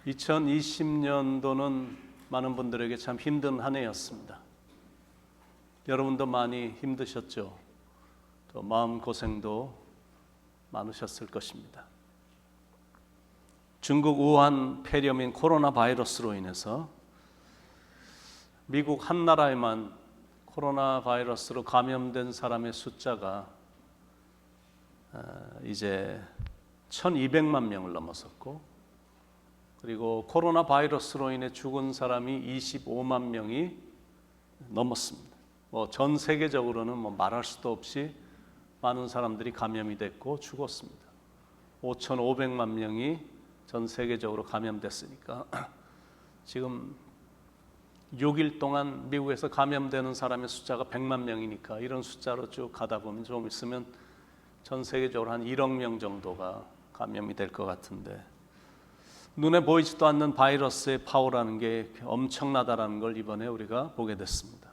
2020년도는 많은 분들에게 참 힘든 한 해였습니다. 여러분도 많이 힘드셨죠? 또 마음고생도 많으셨을 것입니다. 중국 우한 폐렴인 코로나 바이러스로 인해서 미국 한 나라에만 코로나 바이러스로 감염된 사람의 숫자가 이제 1200만 명을 넘어섰고, 그리고 코로나 바이러스로 인해 죽은 사람이 25만 명이 넘었습니다. 전 세계적으로는 말할 수도 없이 많은 사람들이 감염이 됐고 죽었습니다. 5,500만 명이 전 세계적으로 감염됐으니까 지금 6일 동안 미국에서 감염되는 사람의 숫자가 100만 명이니까 이런 숫자로 쭉 가다 보면 좀 있으면 전 세계적으로 한 1억 명 정도가 감염이 될 것 같은데, 눈에 보이지도 않는 바이러스의 파워라는 게 엄청나다라는 걸 이번에 우리가 보게 됐습니다.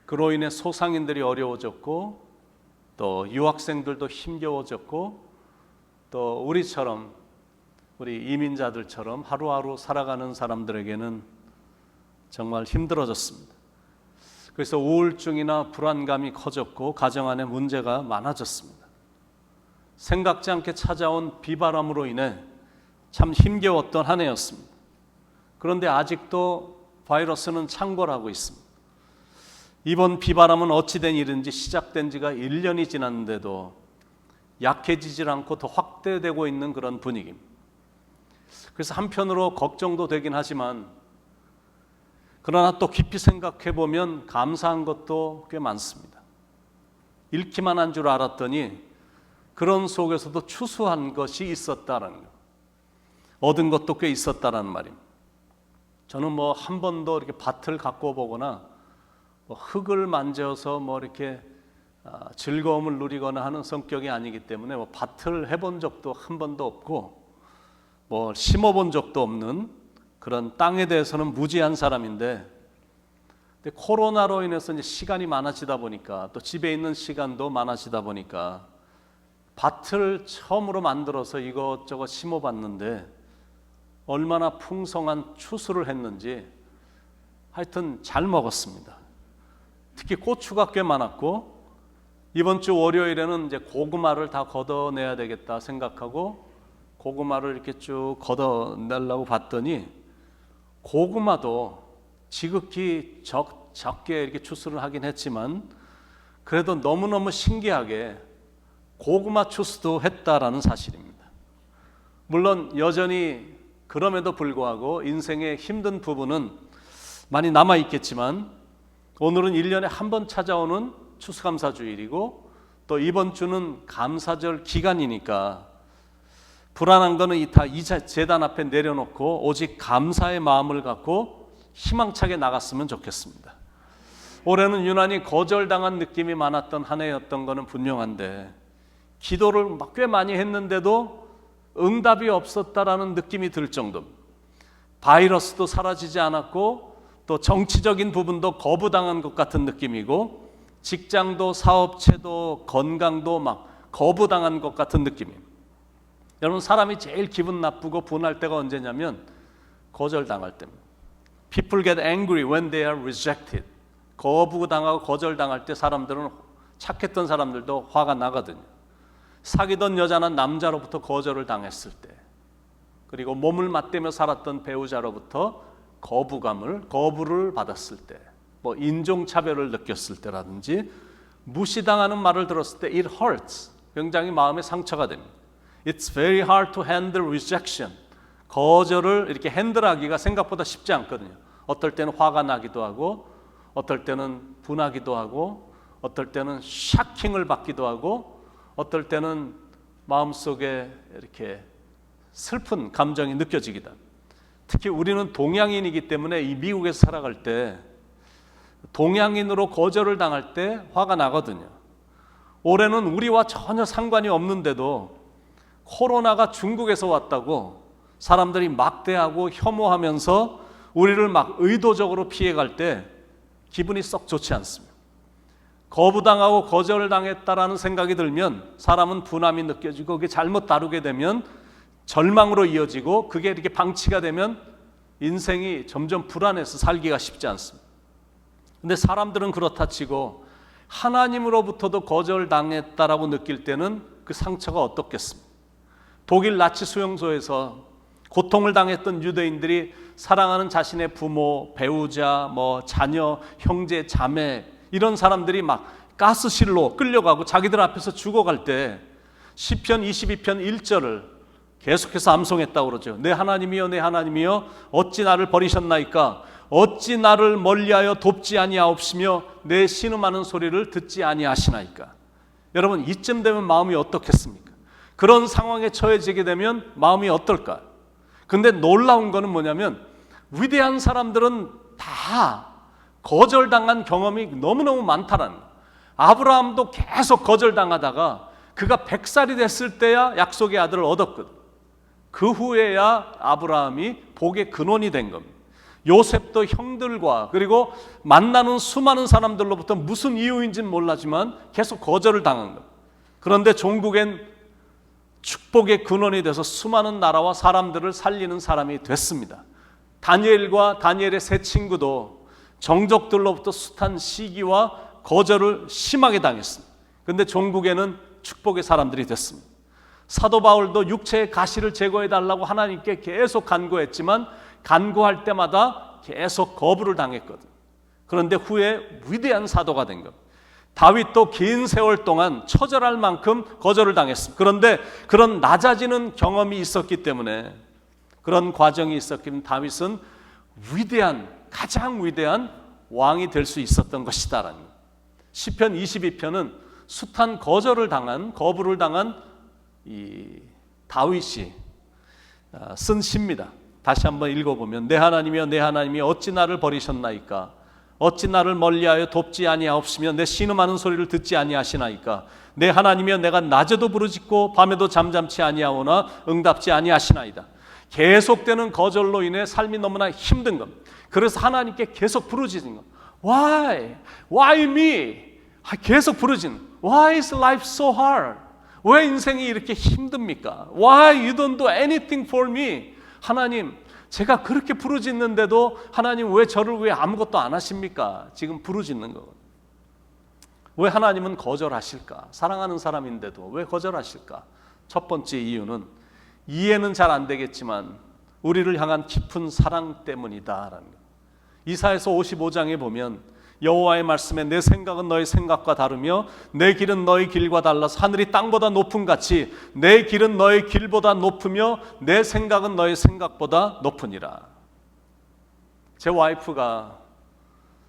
그로 인해 소상인들이 어려워졌고, 또 유학생들도 힘겨워졌고, 또 우리 이민자들처럼 하루하루 살아가는 사람들에게는 정말 힘들어졌습니다. 그래서 우울증이나 불안감이 커졌고 가정 안에 문제가 많아졌습니다. 생각지 않게 찾아온 비바람으로 인해 참 힘겨웠던 한 해였습니다. 그런데 아직도 바이러스는 창궐하고 있습니다. 이번 비바람은 어찌된 일인지 시작된 지가 1년이 지났는데도 약해지질 않고 더 확대되고 있는 그런 분위기입니다. 그래서 한편으로 걱정도 되긴 하지만, 그러나 또 깊이 생각해 보면 감사한 것도 꽤 많습니다. 잃기만 한 줄 알았더니 그런 속에서도 추수한 것이 있었다라는 것, 얻은 것도 꽤 있었다라는 말입니다. 저는 한 번도 이렇게 밭을 갖고 보거나 흙을 만져서 이렇게 즐거움을 누리거나 하는 성격이 아니기 때문에 밭을 해본 적도 한 번도 없고 심어본 적도 없는 그런 땅에 대해서는 무지한 사람인데, 근데 코로나로 인해서 이제 시간이 많아지다 보니까, 또 집에 있는 시간도 많아지다 보니까 밭을 처음으로 만들어서 이것저것 심어봤는데 얼마나 풍성한 추수를 했는지 하여튼 잘 먹었습니다. 특히 고추가 꽤 많았고, 이번 주 월요일에는 이제 고구마를 다 걷어내야 되겠다 생각하고 고구마를 이렇게 쭉 걷어내려고 봤더니 고구마도 지극히 적게 이렇게 추수를 하긴 했지만 그래도 너무너무 신기하게 고구마 추수도 했다라는 사실입니다. 물론 여전히 그럼에도 불구하고 인생의 힘든 부분은 많이 남아 있겠지만, 오늘은 1년에 한 번 찾아오는 추수감사주일이고 또 이번 주는 감사절 기간이니까 불안한 거는 다 이 제단 앞에 내려놓고 오직 감사의 마음을 갖고 희망차게 나갔으면 좋겠습니다. 올해는 유난히 거절당한 느낌이 많았던 한 해였던 거는 분명한데, 기도를 꽤 많이 했는데도 응답이 없었다라는 느낌이 들 정도입니다. 바이러스도 사라지지 않았고 또 정치적인 부분도 거부당한 것 같은 느낌이고, 직장도 사업체도 건강도 거부당한 것 같은 느낌입니다. 여러분, 사람이 제일 기분 나쁘고 분할 때가 언제냐면 거절당할 때입니다. People get angry when they are rejected. 거부당하고 거절당할 때 사람들은, 착했던 사람들도 화가 나거든요. 사귀던 여자나 남자로부터 거절을 당했을 때, 그리고 몸을 맞대며 살았던 배우자로부터 거부를 받았을 때, 인종차별을 느꼈을 때라든지 무시당하는 말을 들었을 때 it hurts. 굉장히 마음에 상처가 됩니다. It's very hard to handle rejection. 거절을 이렇게 핸들하기가 생각보다 쉽지 않거든요. 어떨 때는 화가 나기도 하고, 어떨 때는 분하기도 하고, 어떨 때는 샤킹을 받기도 하고, 어떨 때는 마음속에 이렇게 슬픈 감정이 느껴지기도 합니다. 특히 우리는 동양인이기 때문에 이 미국에서 살아갈 때 동양인으로 거절을 당할 때 화가 나거든요. 올해는 우리와 전혀 상관이 없는데도 코로나가 중국에서 왔다고 사람들이 막대하고 혐오하면서 우리를 의도적으로 피해갈 때 기분이 썩 좋지 않습니다. 거부당하고 거절당했다라는 생각이 들면 사람은 분함이 느껴지고, 그게 잘못 다루게 되면 절망으로 이어지고 그게 이렇게 방치가 되면 인생이 점점 불안해서 살기가 쉽지 않습니다. 근데 사람들은 그렇다 치고 하나님으로부터도 거절당했다라고 느낄 때는 그 상처가 어떻겠습니까? 독일 나치 수용소에서 고통을 당했던 유대인들이 사랑하는 자신의 부모, 배우자, 자녀, 형제, 자매 이런 사람들이 막 가스실로 끌려가고 자기들 앞에서 죽어갈 때 시편 22편 1절을 계속해서 암송했다고 그러죠. 내 하나님이여 내 하나님이여 어찌 나를 버리셨나이까? 어찌 나를 멀리하여 돕지 아니하옵시며 내 신음하는 소리를 듣지 아니하시나이까? 여러분, 이쯤 되면 마음이 어떻겠습니까? 그런 상황에 처해지게 되면 마음이 어떨까요? 근데 놀라운 거는 뭐냐면 위대한 사람들은 다 거절당한 경험이 너무너무 많다라는 거예요. 아브라함도 계속 거절당하다가 그가 100살이 됐을 때야 약속의 아들을 얻었거든. 그 후에야 아브라함이 복의 근원이 된 겁니다. 요셉도 형들과 그리고 만나는 수많은 사람들로부터 무슨 이유인지는 몰라지만 계속 거절을 당한 겁니다. 그런데 종국엔 축복의 근원이 돼서 수많은 나라와 사람들을 살리는 사람이 됐습니다. 다니엘과 다니엘의 세 친구도 정족들로부터 숱한 시기와 거절을 심하게 당했습니다. 그런데 종국에는 축복의 사람들이 됐습니다. 사도 바울도 육체의 가시를 제거해달라고 하나님께 계속 간구했지만 간구할 때마다 계속 거부를 당했거든. 그런데 후에 위대한 사도가 된 겁니다. 다윗도 긴 세월 동안 처절할 만큼 거절을 당했습니다. 그런데 그런 낮아지는 경험이 있었기 때문에 그런 과정이 있었기 때문에 다윗은 가장 위대한 왕이 될 수 있었던 것이다라는 거예요. 시편 22편은 숱한 거부를 당한 이 다윗이 쓴 시입니다. 다시 한번 읽어보면 내 하나님이여 내 하나님이 어찌 나를 버리셨나이까? 어찌 나를 멀리하여 돕지 아니하옵시며 내 신음하는 소리를 듣지 아니하시나이까? 내 하나님이여 내가 낮에도 부르짖고 밤에도 잠잠치 아니하오나 응답지 아니하시나이다. 계속되는 거절로 인해 삶이 너무나 힘든 겁니다. 그래서 하나님께 계속 부르짖는 것. Why me? 계속 부르짖는. Why is life so hard? 왜 인생이 이렇게 힘듭니까? Why you don't do anything for me? 하나님, 제가 그렇게 부르짖는데도 하나님 왜 저를 위해 아무것도 안 하십니까? 지금 부르짖는 거거든요. 왜 하나님은 거절하실까? 사랑하는 사람인데도 왜 거절하실까? 첫 번째 이유는 이해는 잘 안 되겠지만 우리를 향한 깊은 사랑 때문이다라는 거예요. 이사야서 55장에 보면 여호와의 말씀에 내 생각은 너의 생각과 다르며 내 길은 너의 길과 달라서 하늘이 땅보다 높음 같이 내 길은 너의 길보다 높으며 내 생각은 너의 생각보다 높으니라. 제 와이프가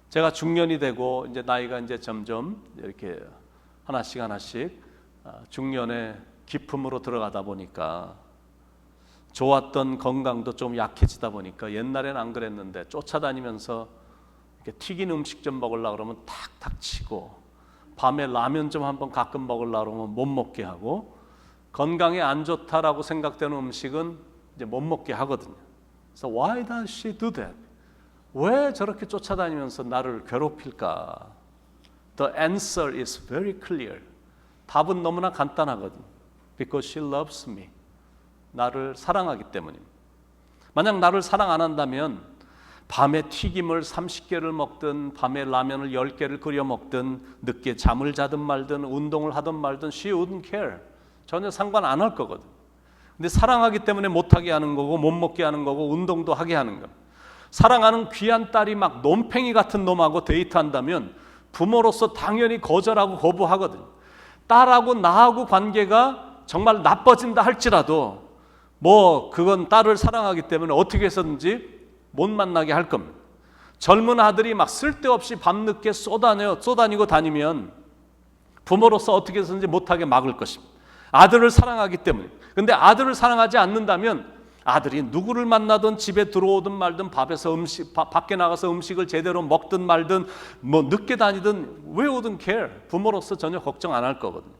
제가 중년이 되고 이제 나이가 이제 점점 이렇게 하나씩 중년의 깊음으로 들어가다 보니까 좋았던 건강도 좀 약해지다 보니까 옛날엔 안 그랬는데 쫓아다니면서 이렇게 튀긴 음식점 먹으려고 그러면 탁탁 치고 밤에 라면 좀 한번 가끔 먹으려고 그러면 못 먹게 하고 건강에 안 좋다라고 생각되는 음식은 이제 못 먹게 하거든요. 그래서 why does she do that? 왜 저렇게 쫓아다니면서 나를 괴롭힐까? The answer is very clear. 답은 너무나 간단하거든요. Because she loves me. 나를 사랑하기 때문입니다. 만약 나를 사랑 안 한다면 밤에 튀김을 30개를 먹든 밤에 라면을 10개를 끓여 먹든 늦게 잠을 자든 말든 운동을 하든 말든 she wouldn't care. 전혀 상관 안 할 거거든. 근데 사랑하기 때문에 못하게 하는 거고 못 먹게 하는 거고 운동도 하게 하는 거. 사랑하는 귀한 딸이 막 놈팽이 같은 놈하고 데이트한다면 부모로서 당연히 거절하고 거부하거든. 딸하고 나하고 관계가 정말 나빠진다 할지라도 그건 딸을 사랑하기 때문에 어떻게 해서든지 못 만나게 할 겁니다. 젊은 아들이 막 쓸데없이 밤늦게 쏘다니고 다니면 부모로서 어떻게 해서든지 못하게 막을 것입니다. 아들을 사랑하기 때문에. 근데 아들을 사랑하지 않는다면 아들이 누구를 만나든 집에 들어오든 말든 밖에 나가서 음식을 제대로 먹든 말든 늦게 다니든 we wouldn't care. 부모로서 전혀 걱정 안 할 거거든요.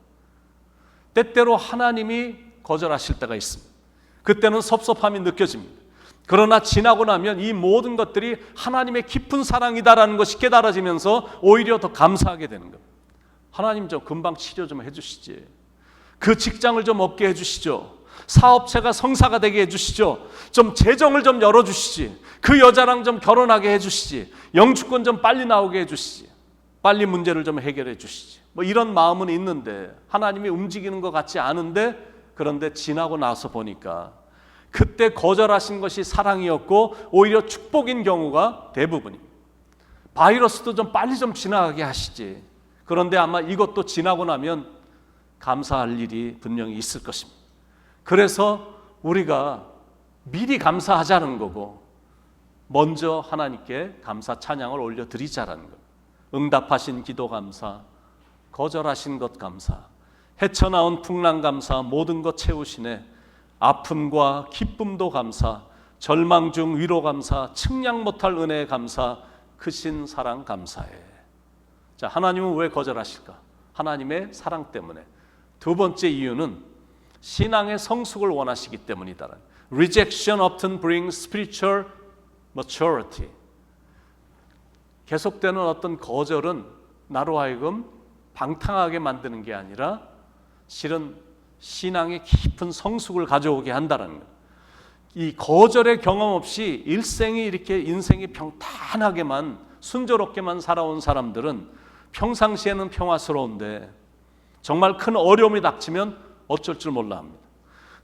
때때로 하나님이 거절하실 때가 있습니다. 그때는 섭섭함이 느껴집니다. 그러나 지나고 나면 이 모든 것들이 하나님의 깊은 사랑이다라는 것이 깨달아지면서 오히려 더 감사하게 되는 겁니다. 하나님 좀 금방 치료 좀 해주시지. 그 직장을 좀 얻게 해주시죠. 사업체가 성사가 되게 해주시죠. 좀 재정을 좀 열어주시지. 그 여자랑 좀 결혼하게 해주시지. 영주권 좀 빨리 나오게 해주시지. 빨리 문제를 좀 해결해 주시지. 뭐 이런 마음은 있는데 하나님이 움직이는 것 같지 않은데, 그런데 지나고 나서 보니까 그때 거절하신 것이 사랑이었고 오히려 축복인 경우가 대부분입니다. 바이러스도 좀 빨리 좀 지나가게 하시지. 그런데 아마 이것도 지나고 나면 감사할 일이 분명히 있을 것입니다. 그래서 우리가 미리 감사하자는 거고, 먼저 하나님께 감사 찬양을 올려드리자라는 것. 응답하신 기도 감사, 거절하신 것 감사, 헤쳐나온 풍랑 감사, 모든 것 채우시네. 아픔과 기쁨도 감사, 절망 중 위로 감사, 측량 못할 은혜 감사, 크신 사랑 감사해. 자, 하나님은 왜 거절하실까? 하나님의 사랑 때문에. 두 번째 이유는 신앙의 성숙을 원하시기 때문이다. Rejection often brings spiritual maturity. 계속되는 어떤 거절은 나로 하여금 방탕하게 만드는 게 아니라 실은 신앙의 깊은 성숙을 가져오게 한다는 것. 이 거절의 경험 없이 일생이 이렇게 인생이 평탄하게만 순조롭게만 살아온 사람들은 평상시에는 평화스러운데 정말 큰 어려움이 닥치면 어쩔 줄 몰라 합니다.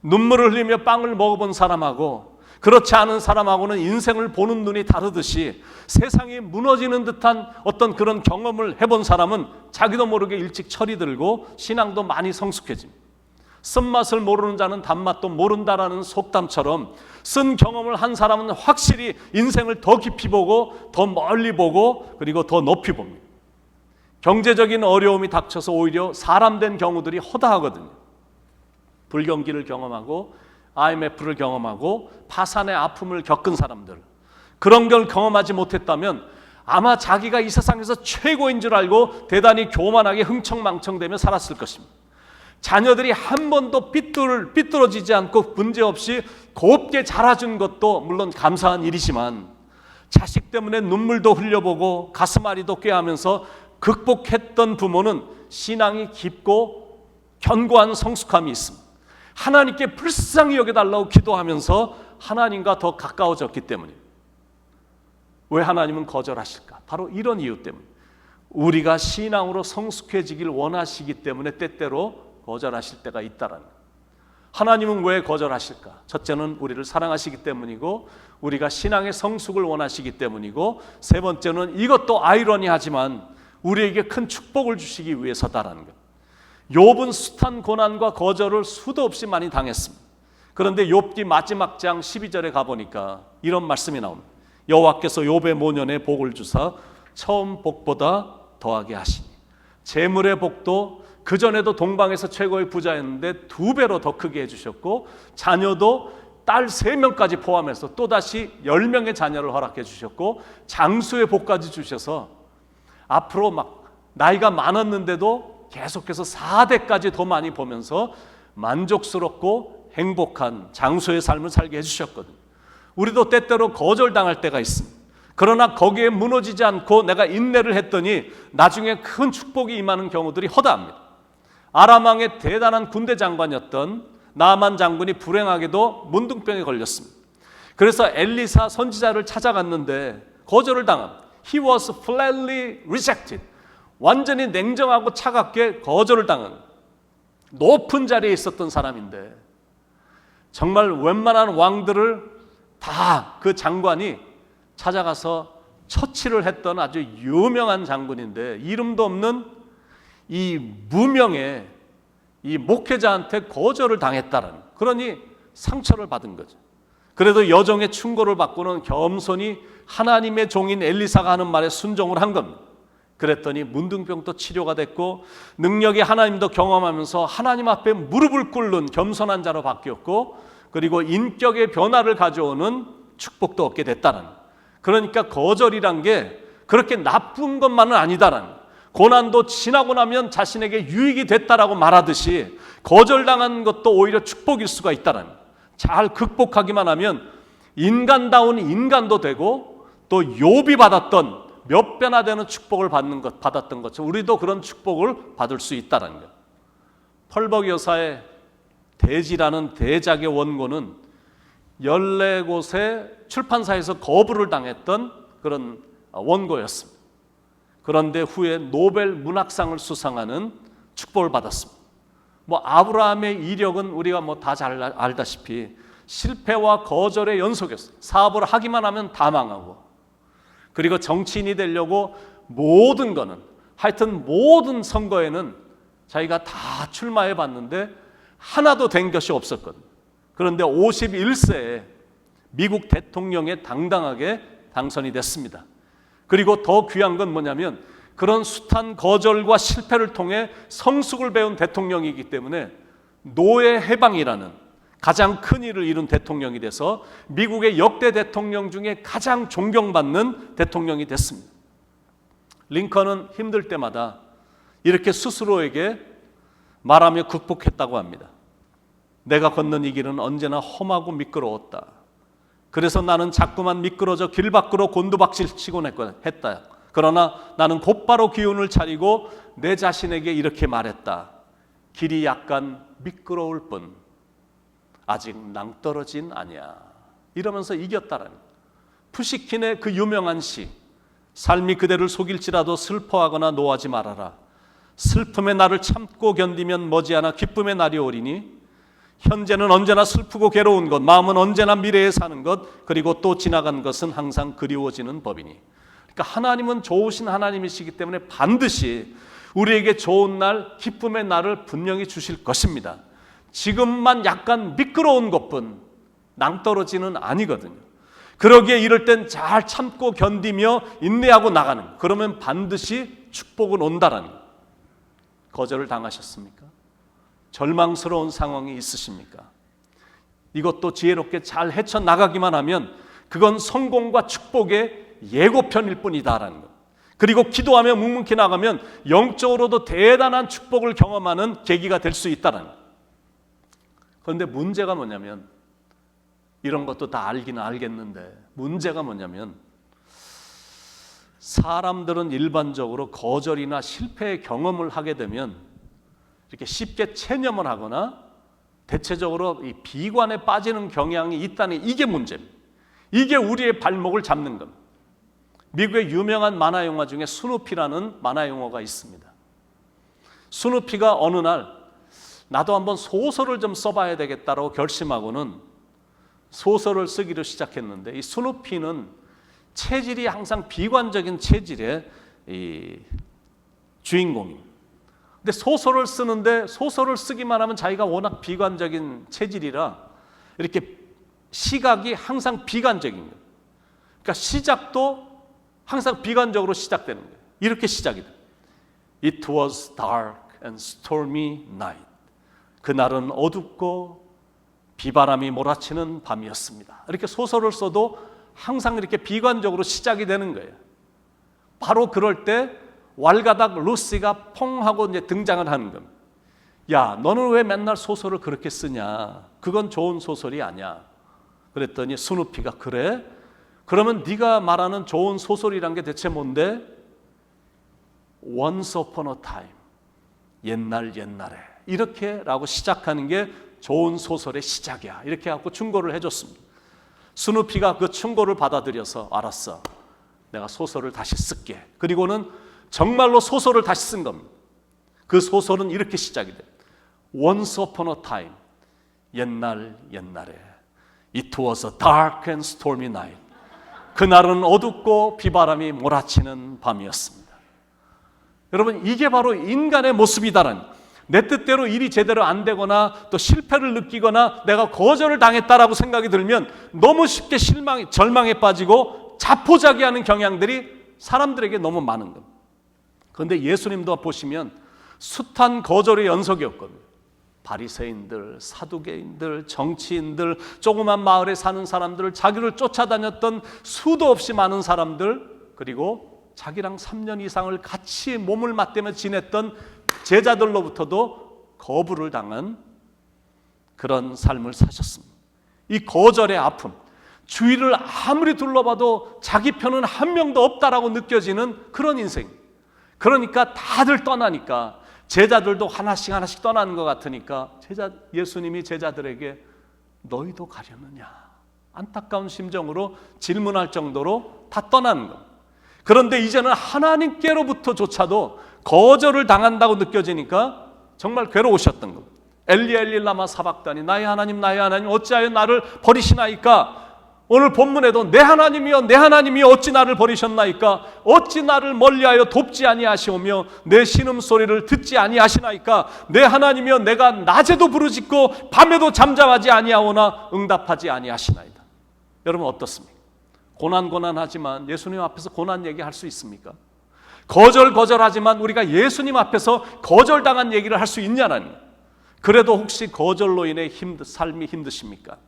눈물을 흘리며 빵을 먹어본 사람하고 그렇지 않은 사람하고는 인생을 보는 눈이 다르듯이 세상이 무너지는 듯한 어떤 그런 경험을 해본 사람은 자기도 모르게 일찍 철이 들고 신앙도 많이 성숙해집니다. 쓴맛을 모르는 자는 단맛도 모른다라는 속담처럼 쓴 경험을 한 사람은 확실히 인생을 더 깊이 보고 더 멀리 보고 그리고 더 높이 봅니다. 경제적인 어려움이 닥쳐서 오히려 사람 된 경우들이 허다하거든요. 불경기를 경험하고 IMF를 경험하고 파산의 아픔을 겪은 사람들, 그런 걸 경험하지 못했다면 아마 자기가 이 세상에서 최고인 줄 알고 대단히 교만하게 흥청망청대며 살았을 것입니다. 자녀들이 한 번도 삐뚤어지지 않고 문제없이 곱게 자라준 것도 물론 감사한 일이지만 자식 때문에 눈물도 흘려보고 가슴앓이도 꾀하면서 극복했던 부모는 신앙이 깊고 견고한 성숙함이 있습니다. 하나님께 불쌍히 여겨달라고 기도하면서 하나님과 더 가까워졌기 때문입니다. 왜 하나님은 거절하실까? 바로 이런 이유 때문에. 우리가 신앙으로 성숙해지길 원하시기 때문에 때때로 거절하실 때가 있다라는 거예요. 하나님은 왜 거절하실까? 첫째는 우리를 사랑하시기 때문이고 우리가 신앙의 성숙을 원하시기 때문이고, 세 번째는 이것도 아이러니하지만 우리에게 큰 축복을 주시기 위해서다라는 거예요. 욥은 숱한 고난과 거절을 수도 없이 많이 당했습니다. 그런데 욥기 마지막 장 12절에 가보니까 이런 말씀이 나옵니다. 여호와께서 욥의 모년에 복을 주사 처음 복보다 더하게 하시니, 재물의 복도 그전에도 동방에서 최고의 부자였는데 2배로 더 크게 해주셨고, 자녀도 딸 3명까지 포함해서 또다시 10명의 자녀를 허락해 주셨고, 장수의 복까지 주셔서 앞으로 막 나이가 많았는데도 계속해서 4대까지 더 많이 보면서 만족스럽고 행복한 장수의 삶을 살게 해주셨거든요. 우리도 때때로 거절당할 때가 있습니다. 그러나 거기에 무너지지 않고 내가 인내를 했더니 나중에 큰 축복이 임하는 경우들이 허다합니다. 아람 왕의 대단한 군대 장관이었던 나만 장군이 불행하게도 문둥병에 걸렸습니다. 그래서 엘리사 선지자를 찾아갔는데 거절을 당합니다. He was flatly rejected. 완전히 냉정하고 차갑게 거절을 당한 높은 자리에 있었던 사람인데, 정말 웬만한 왕들을 다 그 장관이 찾아가서 처치를 했던 아주 유명한 장군인데 이름도 없는 이 무명의 이 목회자한테 거절을 당했다는, 그러니 상처를 받은 거죠. 그래도 여정의 충고를 받고는 겸손히 하나님의 종인 엘리사가 하는 말에 순종을 한 겁니다. 그랬더니 문둥병도 치료가 됐고 능력이 하나님도 경험하면서 하나님 앞에 무릎을 꿇는 겸손한 자로 바뀌었고, 그리고 인격의 변화를 가져오는 축복도 얻게 됐다는. 그러니까 거절이란 게 그렇게 나쁜 것만은 아니다라는, 고난도 지나고 나면 자신에게 유익이 됐다라고 말하듯이 거절당한 것도 오히려 축복일 수가 있다라는, 잘 극복하기만 하면 인간다운 인간도 되고 또 욥이 받았던 몇 배나 되는 축복을 받았던 것처럼 우리도 그런 축복을 받을 수 있다는 것. 펄벅 여사의 대지라는 대작의 원고는 14곳의 출판사에서 거부를 당했던 그런 원고였습니다. 그런데 후에 노벨 문학상을 수상하는 축복을 받았습니다. 아브라함의 이력은 우리가 다 잘 알다시피 실패와 거절의 연속이었어요. 사업을 하기만 하면 다 망하고, 그리고 정치인이 되려고 모든 거는, 하여튼 모든 선거에는 자기가 다 출마해 봤는데 하나도 된 것이 없었거든요. 그런데 51세에 미국 대통령에 당당하게 당선이 됐습니다. 그리고 더 귀한 건 뭐냐면 그런 숱한 거절과 실패를 통해 성숙을 배운 대통령이기 때문에 노예 해방이라는 가장 큰 일을 이룬 대통령이 돼서 미국의 역대 대통령 중에 가장 존경받는 대통령이 됐습니다. 링컨은 힘들 때마다 이렇게 스스로에게 말하며 극복했다고 합니다. 내가 걷는 이 길은 언제나 험하고 미끄러웠다. 그래서 나는 자꾸만 미끄러져 길 밖으로 곤두박질 치곤 했다. 그러나 나는 곧바로 기운을 차리고 내 자신에게 이렇게 말했다. 길이 약간 미끄러울 뿐 아직 낭떠러진 아니야. 이러면서 이겼다라는 거예요. 푸시킨의 그 유명한 시, 삶이 그대를 속일지라도 슬퍼하거나 노하지 말아라. 슬픔의 날을 참고 견디면 머지않아 기쁨의 날이 오리니 현재는 언제나 슬프고 괴로운 것, 마음은 언제나 미래에 사는 것, 그리고 또 지나간 것은 항상 그리워지는 법이니. 그러니까 하나님은 좋으신 하나님이시기 때문에 반드시 우리에게 좋은 날, 기쁨의 날을 분명히 주실 것입니다. 지금만 약간 미끄러운 것뿐 낭떠러지는 아니거든요. 그러기에 이럴 땐 잘 참고 견디며 인내하고 나가는, 그러면 반드시 축복은 온다라는 거예요. 거절을 당하셨습니까? 절망스러운 상황이 있으십니까? 이것도 지혜롭게 잘 헤쳐나가기만 하면 그건 성공과 축복의 예고편일 뿐이다라는 것. 그리고 기도하며 묵묵히 나가면 영적으로도 대단한 축복을 경험하는 계기가 될 수 있다는 것. 그런데 문제가 뭐냐면, 이런 것도 다 알기는 알겠는데 문제가 뭐냐면, 사람들은 일반적으로 거절이나 실패의 경험을 하게 되면 이렇게 쉽게 체념을 하거나 대체적으로 이 비관에 빠지는 경향이 있다는, 이게 문제입니다. 이게 우리의 발목을 잡는 겁니다. 미국의 유명한 만화 영화 중에 스누피라는 만화 영화가 있습니다. 스누피가 어느 날 나도 한번 소설을 좀 써봐야 되겠다라고 결심하고는 소설을 쓰기로 시작했는데, 이 스누피는 체질이 항상 비관적인 체질의 이 주인공입니다. 근데 소설을 쓰는데 소설을 쓰기만 하면 자기가 워낙 비관적인 체질이라 이렇게 시각이 항상 비관적인 거예요. 그러니까 시작도 항상 비관적으로 시작되는 거예요. 이렇게 시작이 돼요. It was dark and stormy night. 그날은 어둡고 비바람이 몰아치는 밤이었습니다. 이렇게 소설을 써도 항상 이렇게 비관적으로 시작이 되는 거예요. 바로 그럴 때 왈가닥 루시가 퐁 하고 이제 등장을 하는 겁니다. 야, 너는 왜 맨날 소설을 그렇게 쓰냐? 그건 좋은 소설이 아니야. 그랬더니 스누피가, 그래? 그러면 네가 말하는 좋은 소설이란 게 대체 뭔데? Once upon a time. 옛날에. 이렇게라고 시작하는 게 좋은 소설의 시작이야. 이렇게 갖고 충고를 해줬습니다. 스누피가 그 충고를 받아들여서, 알았어, 내가 소설을 다시 쓸게. 그리고는 정말로 소설을 다시 쓴 겁니다. 그 소설은 이렇게 시작이 돼요. Once upon a time. 옛날에. It was a dark and stormy night. 그날은 어둡고 비바람이 몰아치는 밤이었습니다. 여러분, 이게 바로 인간의 모습이다라는, 내 뜻대로 일이 제대로 안 되거나 또 실패를 느끼거나 내가 거절을 당했다라고 생각이 들면 너무 쉽게 절망에 빠지고 자포자기하는 경향들이 사람들에게 너무 많은 겁니다. 그런데 예수님도 보시면 숱한 거절의 연속이었거든요. 바리새인들, 사두개인들, 정치인들, 조그만 마을에 사는 사람들, 자기를 쫓아다녔던 수도 없이 많은 사람들, 그리고 자기랑 3년 이상을 같이 몸을 맞대며 지냈던 제자들로부터도 거부를 당한 그런 삶을 사셨습니다. 이 거절의 아픔, 주위를 아무리 둘러봐도 자기 편은 한 명도 없다라고 느껴지는 그런 인생. 그러니까 다들 떠나니까 제자들도 하나씩 하나씩 떠나는 것 같으니까 예수님이 제자들에게 너희도 가려느냐, 안타까운 심정으로 질문할 정도로 다 떠나는 것. 그런데 이제는 하나님께로부터조차도 거절을 당한다고 느껴지니까 정말 괴로우셨던 것. 엘리 엘리 라마 사박다니, 나의 하나님 어찌하여 나를 버리시나이까. 오늘 본문에도 내 하나님이여 어찌 나를 버리셨나이까. 어찌 나를 멀리하여 돕지 아니하시오며 내 신음소리를 듣지 아니하시나이까. 내 하나님이여 내가 낮에도 부르짖고 밤에도 잠잠하지 아니하오나 응답하지 아니하시나이다. 여러분 어떻습니까? 고난하지만 예수님 앞에서 고난 얘기할 수 있습니까? 거절하지만 우리가 예수님 앞에서 거절당한 얘기를 할 수 있냐는 거예요. 그래도 혹시 거절로 인해 삶이 힘드십니까?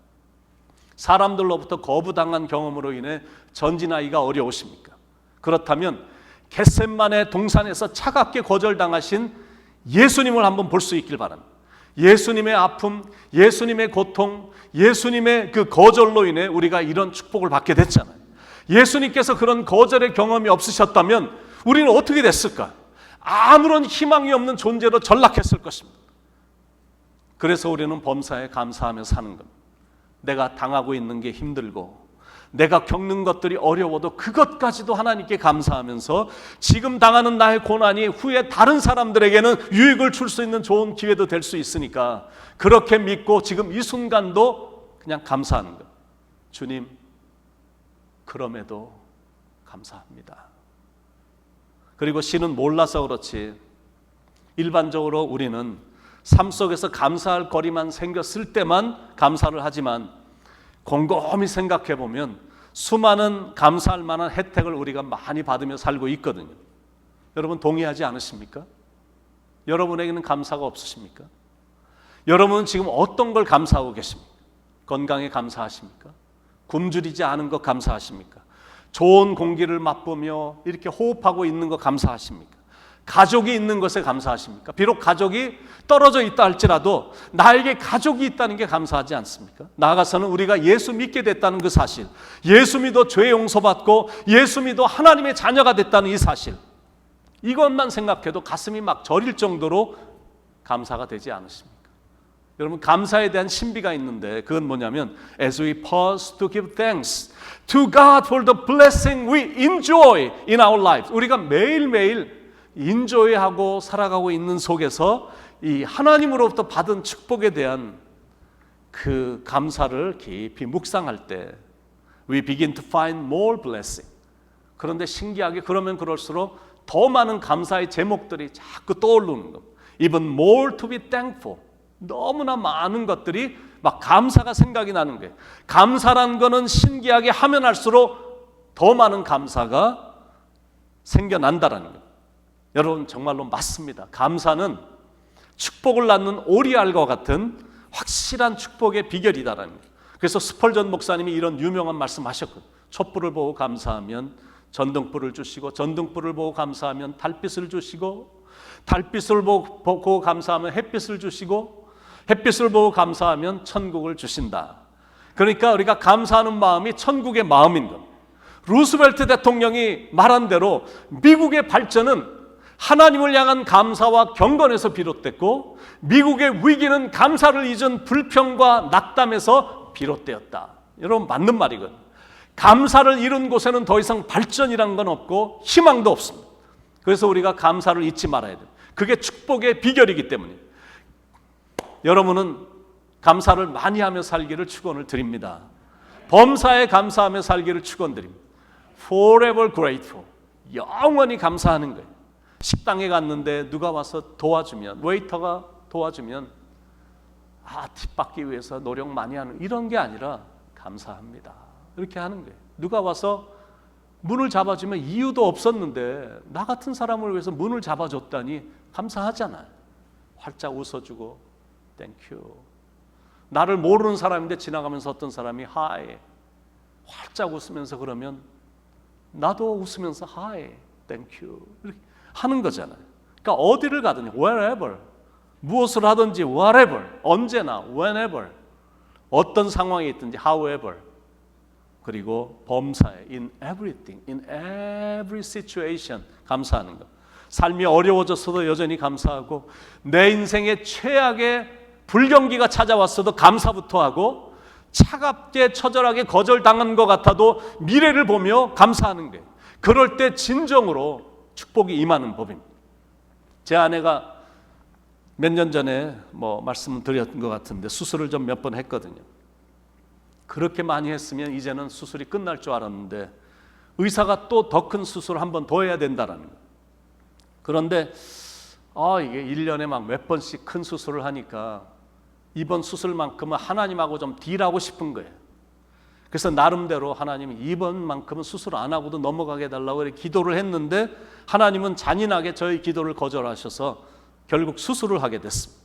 사람들로부터 거부당한 경험으로 인해 전진하기가 어려우십니까? 그렇다면 겟셋마네 동산에서 차갑게 거절당하신 예수님을 한번 볼 수 있길 바랍니다. 예수님의 아픔, 예수님의 고통, 예수님의 그 거절로 인해 우리가 이런 축복을 받게 됐잖아요. 예수님께서 그런 거절의 경험이 없으셨다면 우리는 어떻게 됐을까? 아무런 희망이 없는 존재로 전락했을 것입니다. 그래서 우리는 범사에 감사하며 사는 겁니다. 내가 당하고 있는 게 힘들고 내가 겪는 것들이 어려워도 그것까지도 하나님께 감사하면서 지금 당하는 나의 고난이 후에 다른 사람들에게는 유익을 줄 수 있는 좋은 기회도 될 수 있으니까 그렇게 믿고 지금 이 순간도 그냥 감사하는 것. 주님, 그럼에도 감사합니다. 그리고 신은 몰라서 그렇지 일반적으로 우리는 삶 속에서 감사할 거리만 생겼을 때만 감사를 하지만 곰곰이 생각해 보면 수많은 감사할 만한 혜택을 우리가 많이 받으며 살고 있거든요. 여러분 동의하지 않으십니까? 여러분에게는 감사가 없으십니까? 여러분은 지금 어떤 걸 감사하고 계십니까? 건강에 감사하십니까? 굶주리지 않은 것 감사하십니까? 좋은 공기를 맛보며 이렇게 호흡하고 있는 것 감사하십니까? 가족이 있는 것에 감사하십니까? 비록 가족이 떨어져 있다 할지라도 나에게 가족이 있다는 게 감사하지 않습니까? 나아가서는 우리가 예수 믿게 됐다는 그 사실, 예수 믿어 죄 용서받고 예수 믿어 하나님의 자녀가 됐다는 이 사실, 이것만 생각해도 가슴이 막 저릴 정도로 감사가 되지 않으십니까? 여러분 감사에 대한 신비가 있는데 그건 뭐냐면 As we pause to give thanks to God for the blessing we enjoy in our lives, 우리가 매일매일 인조해하고 살아가고 있는 속에서 이 하나님으로부터 받은 축복에 대한 그 감사를 깊이 묵상할 때 We begin to find more blessing. 그런데 신기하게 그러면 그럴수록 더 많은 감사의 제목들이 자꾸 떠오르는 겁니다. Even more to be thankful. 너무나 많은 것들이 막 감사가 생각이 나는 거예요. 감사란 거는 신기하게 하면 할수록 더 많은 감사가 생겨난다라는 거예요. 여러분 정말로 맞습니다. 감사는 축복을 낳는 오리알과 같은 확실한 축복의 비결이다라는 거예요. 그래서 스펄전 목사님이 이런 유명한 말씀하셨거든요. 촛불을 보고 감사하면 전등불을 주시고 전등불을 보고 감사하면 달빛을 주시고 달빛을 보고 감사하면 햇빛을 주시고 햇빛을 보고 감사하면 천국을 주신다. 그러니까 우리가 감사하는 마음이 천국의 마음인 겁니다. 루스벨트 대통령이 말한 대로 미국의 발전은 하나님을 향한 감사와 경건에서 비롯됐고 미국의 위기는 감사를 잊은 불평과 낙담에서 비롯되었다. 여러분 맞는 말이거든요. 감사를 잃은 곳에는 더 이상 발전이란 건 없고 희망도 없습니다. 그래서 우리가 감사를 잊지 말아야 돼요. 그게 축복의 비결이기 때문에 여러분은 감사를 많이 하며 살기를 축원을 드립니다. 범사에 감사하며 살기를 축원드립니다. Forever grateful. 영원히 감사하는 거예요. 식당에 갔는데 누가 와서 도와주면, 웨이터가 도와주면 팁 받기 위해서 노력 많이 하는 이런 게 아니라 감사합니다. 이렇게 하는 거예요. 누가 와서 문을 잡아주면 이유도 없었는데 나 같은 사람을 위해서 문을 잡아줬다니 감사하잖아요. 활짝 웃어주고 땡큐. 나를 모르는 사람인데 지나가면서 어떤 사람이 하이 활짝 웃으면서 그러면 나도 웃으면서 하이 땡큐 이렇게 하는 거잖아요. 그러니까 어디를 가든지 wherever 무엇을 하든지 whatever 언제나 whenever 어떤 상황에 있든지 however 그리고 범사에 in everything in every situation 감사하는 것. 삶이 어려워졌어도 여전히 감사하고, 내 인생의 최악의 불경기가 찾아왔어도 감사부터 하고, 차갑게 처절하게 거절당한 것 같아도 미래를 보며 감사하는 거예요. 그럴 때 진정으로 축복이 임하는 법입니다. 제 아내가 몇 년 전에 말씀을 드렸던 것 같은데 수술을 좀 몇 번 했거든요. 그렇게 많이 했으면 이제는 수술이 끝날 줄 알았는데 의사가 또 더 큰 수술을 한 번 더 해야 된다는 거예요. 그런데 이게 1년에 막 몇 번씩 큰 수술을 하니까 이번 수술만큼은 하나님하고 좀 딜하고 싶은 거예요. 그래서 나름대로 하나님이 이번만큼은 수술 안 하고도 넘어가게 해달라고 기도를 했는데 하나님은 잔인하게 저희 기도를 거절하셔서 결국 수술을 하게 됐습니다.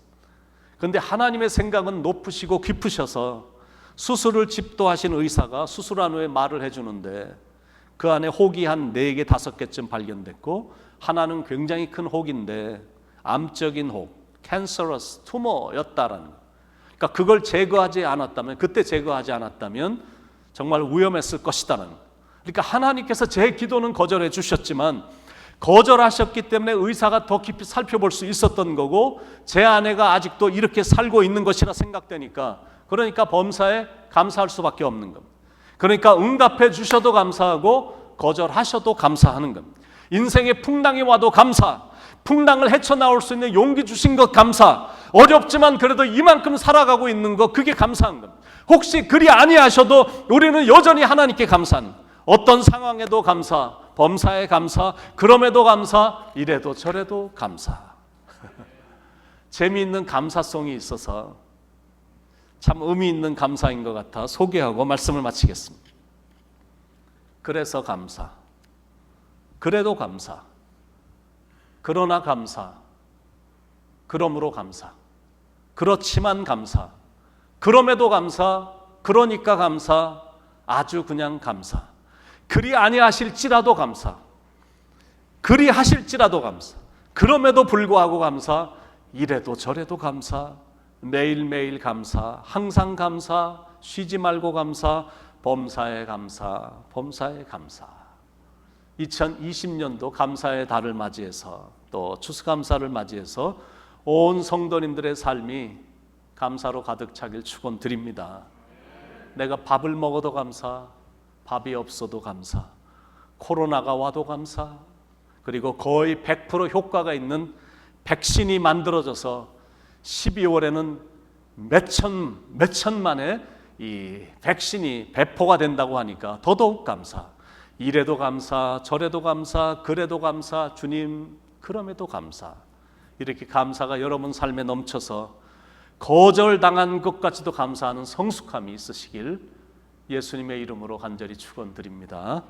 그런데 하나님의 생각은 높으시고 깊으셔서 수술을 집도하신 의사가 수술한 후에 말을 해주는데 그 안에 혹이 한 4개, 5개쯤 발견됐고 하나는 굉장히 큰 혹인데 암적인 혹, cancerous tumor였다라는 거예요. 그러니까 그걸 그때 제거하지 않았다면 정말 위험했을 것이다라는 거예요. 그러니까 하나님께서 제 기도는 거절해 주셨지만 거절하셨기 때문에 의사가 더 깊이 살펴볼 수 있었던 거고 제 아내가 아직도 이렇게 살고 있는 것이라 생각되니까 그러니까 범사에 감사할 수밖에 없는 겁니다. 그러니까 응답해 주셔도 감사하고 거절하셔도 감사하는 겁니다. 인생에 풍랑이 와도 감사, 풍랑을 헤쳐나올 수 있는 용기 주신 것 감사, 어렵지만 그래도 이만큼 살아가고 있는 것 그게 감사한 겁니다. 혹시 그리 아니하셔도 우리는 여전히 하나님께 감사하는 거예요. 어떤 상황에도 감사, 범사에 감사, 그럼에도 감사, 이래도 저래도 감사. 재미있는 감사성이 있어서 참 의미 있는 감사인 것 같아 소개하고 말씀을 마치겠습니다. 그래서 감사, 그래도 감사, 그러나 감사, 그러므로 감사, 그렇지만 감사, 그럼에도 감사, 그러니까 감사, 아주 그냥 감사, 그리 아니하실지라도 감사, 그리 하실지라도 감사, 그럼에도 불구하고 감사, 이래도 저래도 감사, 매일매일 감사, 항상 감사, 쉬지 말고 감사, 범사에 감사, 범사에 감사. 2020년도 감사의 달을 맞이해서 또 추수감사를 맞이해서 온 성도님들의 삶이 감사로 가득 차길 축원드립니다. 내가 밥을 먹어도 감사, 밥이 없어도 감사, 코로나가 와도 감사, 그리고 거의 100% 효과가 있는 백신이 만들어져서 12월에는 몇 천만의 이 백신이 배포가 된다고 하니까 더더욱 감사. 이래도 감사, 저래도 감사, 그래도 감사, 주님 그럼에도 감사. 이렇게 감사가 여러분 삶에 넘쳐서 거절당한 것까지도 감사하는 성숙함이 있으시길 예수님의 이름으로 간절히 축원드립니다.